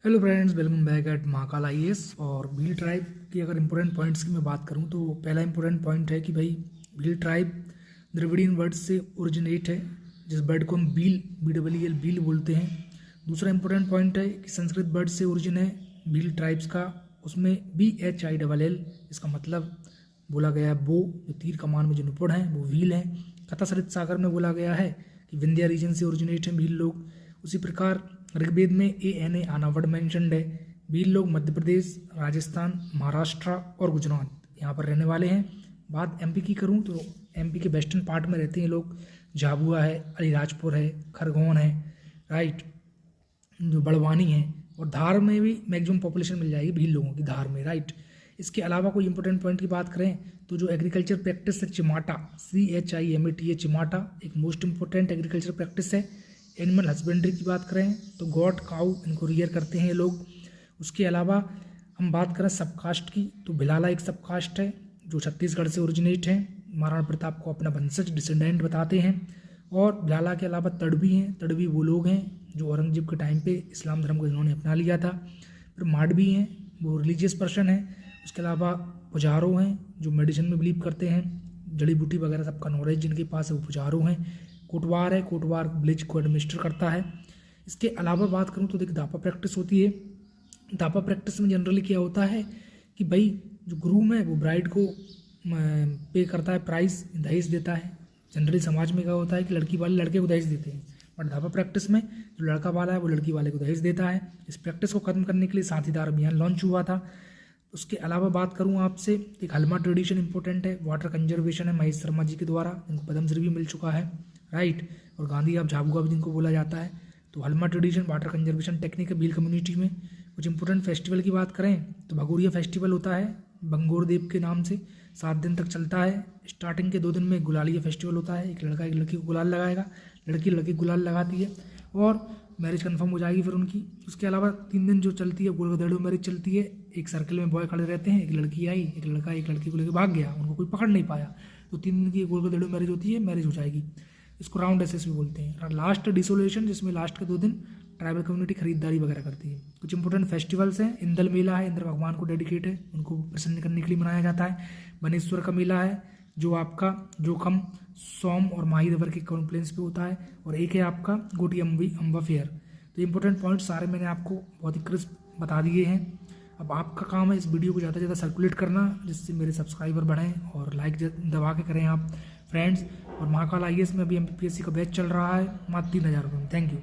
Hello friends, welcome back at Mahakal IAS. और Bhil tribe की अगर इंपॉर्टेंट पॉइंट्स की मैं बात करूं तो पहला इंपॉर्टेंट पॉइंट है कि भाई भील ट्राइब द्रविडियन वर्ड से ओरिजिनेट है, जिस वर्ड को हम बील बोलते हैं। दूसरा इंपॉर्टेंट पॉइंट है कि संस्कृत वर्ड से ओरिजिन है भील ट्राइब्स का, उसमें BHILL, इसका मतलब बोला गया है बो, जो तीर कमान में जो निपुण है वो व्हील है। कथा सरित सागर में बोला गया है कि विंध्या रीजन से ओरिजिनेट है भील लोग। उसी प्रकार ऋग्वेद में ANA आना वर्ड मैंशनड है। भील लोग मध्य प्रदेश, राजस्थान, महाराष्ट्र और गुजरात यहाँ पर रहने वाले हैं। बात MP की करूँ तो MP के वेस्टर्न पार्ट में रहते हैं लोग। झाबुआ है, अलीराजपुर है, खरगोन है, राइट, जो बड़वानी है, और धार में भी मैक्सिमम पॉपुलेशन मिल जाएगी भील लोगों की, धार में, राइट। इसके अलावा कोई इंपॉर्टेंट पॉइंट की बात करें तो जो एग्रीकल्चर प्रैक्टिस है चिमाटा, CHIMATA, चिमाटा एक मोस्ट इंपॉर्टेंट एग्रीकल्चर प्रैक्टिस है। एनिमल हस्बेंड्री की बात करें तो गॉट, काऊ, इनको रियर करते हैं लोग। उसके अलावा हम बात करें सबकास्ट की तो भिलाला एक सबकास्ट है जो छत्तीसगढ़ से ओरिजिनेट है। महाराणा प्रताप को अपना वंशज डिसेंडेंट बताते हैं। और भिलाला के अलावा तड़वी हैं। तड़वी वो लोग हैं जो औरंगजेब के टाइम पे इस्लाम धर्म को इन्होंने अपना लिया था। फिर माडवी हैं, वो रिलीजियस पर्सन है। उसके अलावा पुजारो हैं जो मेडिसिन में बिलीव करते हैं, जड़ी बूटी वगैरह सबका नॉलेज जिनके पास है वो पुजारो हैं। कोटवार है, कोटवार विलेज को एडमिनिस्टर करता है। इसके अलावा बात करूँ तो देखिए दापा प्रैक्टिस होती है। दापा प्रैक्टिस में जनरली क्या होता है कि भाई जो ग्रूम है वो ब्राइड को पे करता है, प्राइस दहेज देता है। जनरली समाज में क्या होता है कि लड़की वाले लड़के को दहेज देते हैं, बट दापा प्रैक्टिस में जो लड़का वाला है वो लड़की वाले को दहेज देता है। इस प्रैक्टिस को खत्म करने के लिए साथीदार अभियान लॉन्च हुआ था। उसके अलावा बात करूँ आपसे, एक हलमा ट्रेडिशन इंपॉर्टेंट है, वाटर कंजर्वेशन है महेश शर्मा जी के द्वारा, जिनको पद्मश्री भी मिल चुका है, राइट। और गांधी ऑफ झाबुआ भी जिनको बोला जाता है। तो हलमा ट्रेडिशन वाटर कंजर्वेशन टेक्निक है भील कम्युनिटी में। कुछ इंपॉर्टेंट फेस्टिवल की बात करें तो भगोरिया फेस्टिवल होता है बंगोर देव के नाम से, 7 दिन तक चलता है। स्टार्टिंग के 2 दिन में गुलालिया फेस्टिवल होता है, एक लड़का एक लड़की को गुलाल लगाएगा, लड़की लड़की गुलाल लगाती है और मैरिज कन्फर्म हो जाएगी फिर उनकी। उसके अलावा 3 दिन जो चलती है गोलगदड़ो मैरिज चलती है। एक सर्कल में बॉय खड़े रहते हैं, एक लड़की आई, एक लड़का एक लड़की को लेकर भाग गया, उनको कोई पकड़ नहीं पाया, तो 3 दिन की गोलगदड़ो मैरिज होती है, मैरिज हो जाएगी। इसको राउंड एसेस भी बोलते हैं। लास्ट डिसोलेशन, जिसमें लास्ट के 2 दिन ट्राइबल कम्युनिटी खरीदारी वगैरह करती है। कुछ इंपॉर्टेंट फेस्टिवल्स हैं। इंदल मेला है, इंद्र भगवान को डेडिकेट है, उनको प्रसन्न करने के लिए मनाया जाता है। बनेश्वर का मेला है जो आपका जोखम, सोम और माही रिवर के कॉन्फ्लुएंस पे होता है। और एक है आपका गोटी अम्बा फेयर। तो इंपॉर्टेंट पॉइंट सारे मैंने आपको बहुत ही क्रिस्प बता दिए हैं। अब आपका काम है इस वीडियो को ज़्यादा से ज़्यादा सर्कुलेट करना, जिससे मेरे सब्सक्राइबर बढ़ें, और लाइक दबा के करें आप फ्रेंड्स। और महाकाल IAS में अभी MPPSC का बैच चल रहा है मात्र 3000 रुपये में। Thank you.